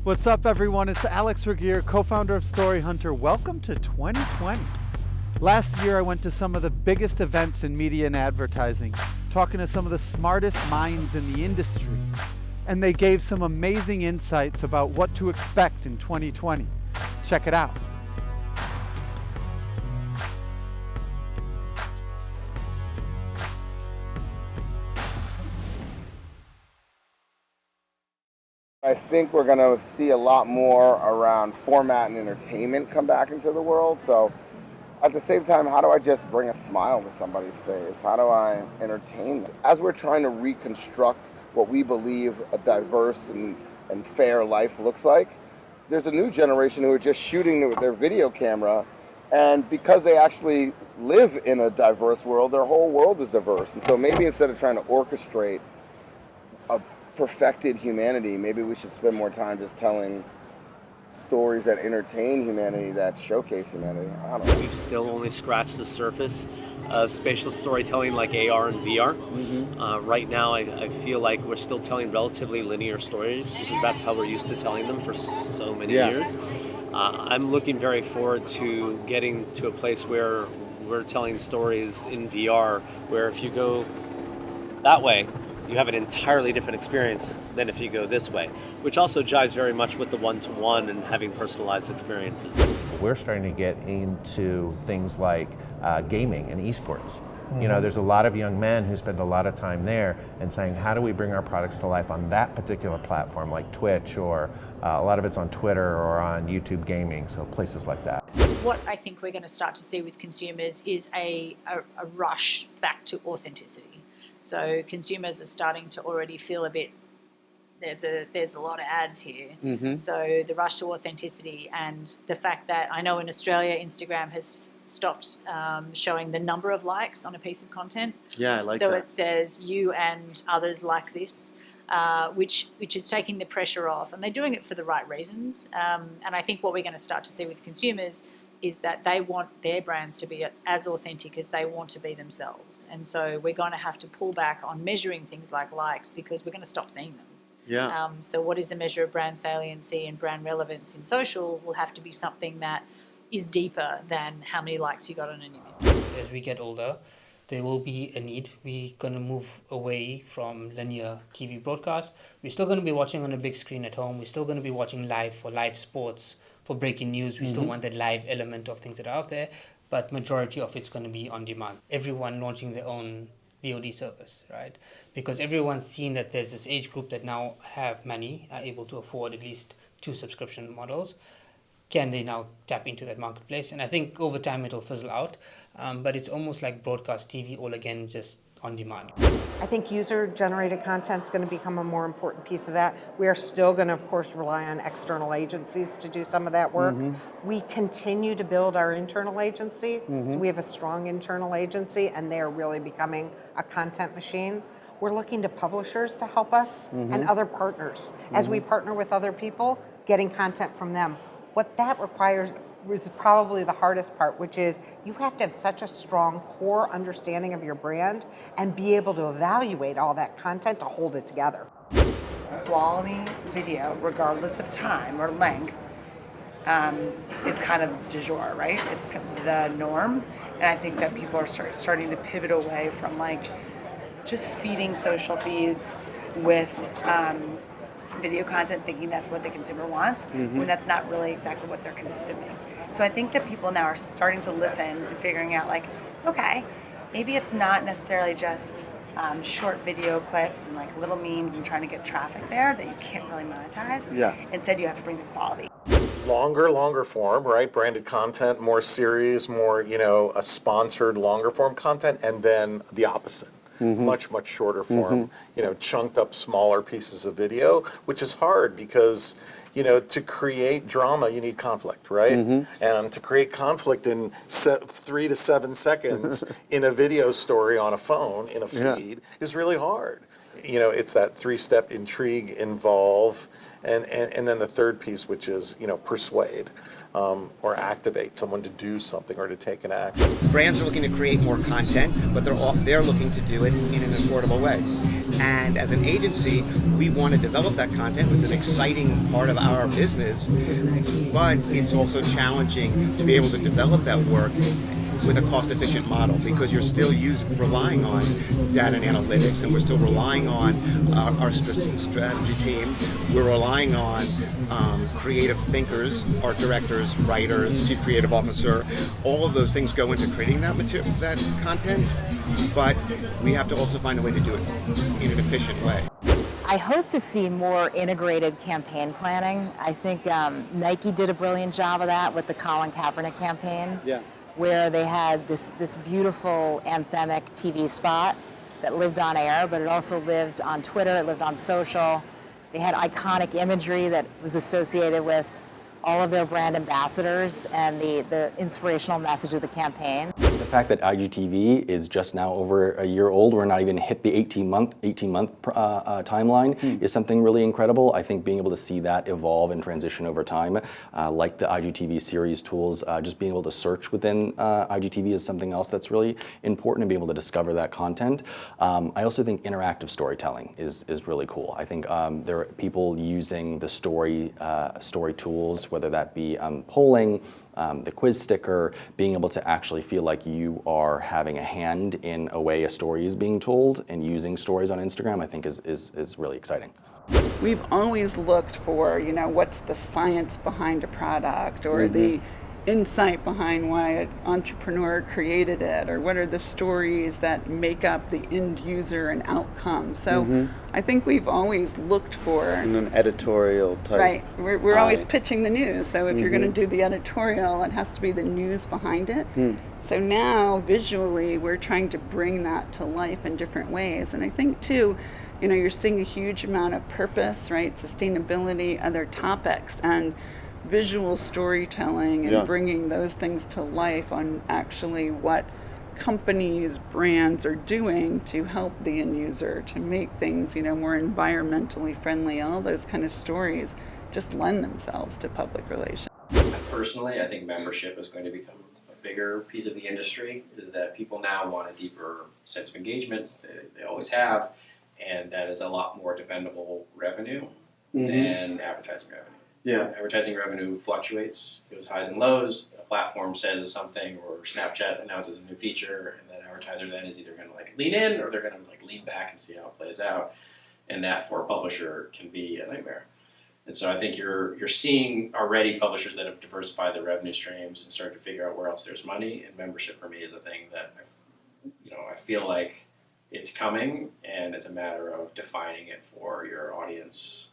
What's up, everyone? It's Alex Regier, co-founder of Story Hunter. Welcome to 2020. Last year, I went to some of the biggest events in media and advertising, talking to some of the smartest minds in the industry. And they gave some amazing insights about what to expect in 2020. Check it out. I think we're going to see a lot more around format and entertainment come back into the world. So at the same time, how do I just bring a smile to somebody's face? How do I entertain them? As we're trying to reconstruct what we believe a diverse and fair life looks like, there's a new generation who are just shooting with their video camera, and because they actually live in a diverse world, their whole world is diverse. And so maybe instead of trying to orchestrate a perfected humanity, maybe we should spend more time just telling stories that entertain humanity, that showcase humanity. I don't know. We've still only scratched the surface of spatial storytelling like AR and VR. Right now, I feel like we're still telling relatively linear stories because that's how we're used to telling them for so many years. I'm looking very forward to getting to a place where we're telling stories in VR, where if you go that way, you have an entirely different experience than if you go this way, which also jives very much with the one-to-one and having personalized experiences. We're starting to get into things like gaming and eSports. You know, there's a lot of young men who spend a lot of time there and saying, how do we bring our products to life on that particular platform, like Twitch, or a lot of it's on Twitter or on YouTube gaming, so places like that. What I think we're going to start to see with consumers is a rush back to authenticity. So consumers are starting to already feel a bit, there's a lot of ads here. So the rush to authenticity, and the fact that I know in Australia, Instagram has stopped showing the number of likes on a piece of content. Yeah, I like so that. it says you and others like this, which is taking the pressure off, and they're doing it for the right reasons. And I think what we're going to start to see with consumers is that they want their brands to be as authentic as they want to be themselves. And so we're going to have to pull back on measuring things like likes because we're going to stop seeing them. Yeah. So what is a measure of brand saliency and brand relevance in social will have to be something that is deeper than how many likes you got on an image. As we get older, there will be a need. We're going to move away from linear TV broadcast. We're still going to be watching on a big screen at home. We're still going to be watching live for live sports, for breaking news. We still want that live element of things that are out there, but majority of it's going to be on demand. Everyone launching their own VOD service, right? Because everyone's seen that there's this age group that now have money, are able to afford at least 2 subscription models. Can they now tap into that marketplace? And I think over time it'll fizzle out, but it's almost like broadcast TV all again, just on demand. I think user-generated content is going to become a more important piece of that. We are still going to, of course, rely on external agencies to do some of that work. We continue to build our internal agency. So we have a strong internal agency, and they are really becoming a content machine. We're looking to publishers to help us and other partners. As we partner with other people, getting content from them. What that requires is probably the hardest part, which is you have to have such a strong core understanding of your brand and be able to evaluate all that content to hold it together. Quality video, regardless of time or length, is kind of du jour, right? It's the norm, and I think that people are starting to pivot away from like just feeding social feeds with video content, thinking that's what the consumer wants, when that's not really exactly what they're consuming. So I think that people now are starting to listen and figuring out like, okay, maybe it's not necessarily just short video clips and like little memes and trying to get traffic there that you can't really monetize. Instead, you have to bring the quality. Longer form, right? Branded content, more series, more, a sponsored longer form content, and then the opposite. Much shorter form, chunked up smaller pieces of video, which is hard because, to create drama, you need conflict, right? And to create conflict in 3 to 7 seconds in a video story on a phone, in a feed, is really hard. It's that 3-step intrigue, involve, and then the third piece, which is, persuade. Or activate someone to do something or to take an action. Brands are looking to create more content, but they're looking to do it in an affordable way. And as an agency, we want to develop that content. It's an exciting part of our business, but it's also challenging to be able to develop that work with a cost-efficient model, because you're still relying on data and analytics, and we're still relying on our strategy team. We're relying on creative thinkers, art directors, writers, chief creative officer. All of those things go into creating that content, but we have to also find a way to do it in an efficient way. I hope to see more integrated campaign planning. I think Nike did a brilliant job of that with the Colin Kaepernick campaign. Yeah. Where they had this beautiful anthemic TV spot that lived on air, but it also lived on Twitter, it lived on social. They had iconic imagery that was associated with all of their brand ambassadors and the inspirational message of the campaign. The fact that IGTV is just now over a year old, we're not even hit the 18-month timeline, is something really incredible. I think being able to see that evolve and transition over time, like the IGTV series tools, just being able to search within IGTV is something else that's really important, to be able to discover that content. I also think interactive storytelling is really cool. I think there are people using the story tools, whether that be polling, the quiz sticker, being able to actually feel like you are having a hand in a way a story is being told, and using stories on Instagram, I think is really exciting. We've always looked for, what's the science behind a product, or the insight behind why an entrepreneur created it, or what are the stories that make up the end user and outcome. So I think we've always looked for an editorial type. Right, we're always pitching the news. So if you're going to do the editorial, it has to be the news behind it. So now visually we're trying to bring that to life in different ways. And I think too, you're seeing a huge amount of purpose, right? Sustainability, other topics, and visual storytelling, and bringing those things to life on actually what companies, brands are doing to help the end user, to make things, more environmentally friendly. All those kind of stories just lend themselves to public relations. Personally, I think membership is going to become a bigger piece of the industry, is that people now want a deeper sense of engagement. They always have, and that is a lot more dependable revenue than advertising revenue. Yeah. Advertising revenue fluctuates, goes highs and lows. A platform says something, or Snapchat announces a new feature, and that advertiser then is either going to lean in, or they're going to lean back and see how it plays out. And that for a publisher can be a nightmare. And so I think you're seeing already publishers that have diversified their revenue streams and started to figure out where else there's money. And membership for me is a thing that I feel like it's coming, and it's a matter of defining it for your audience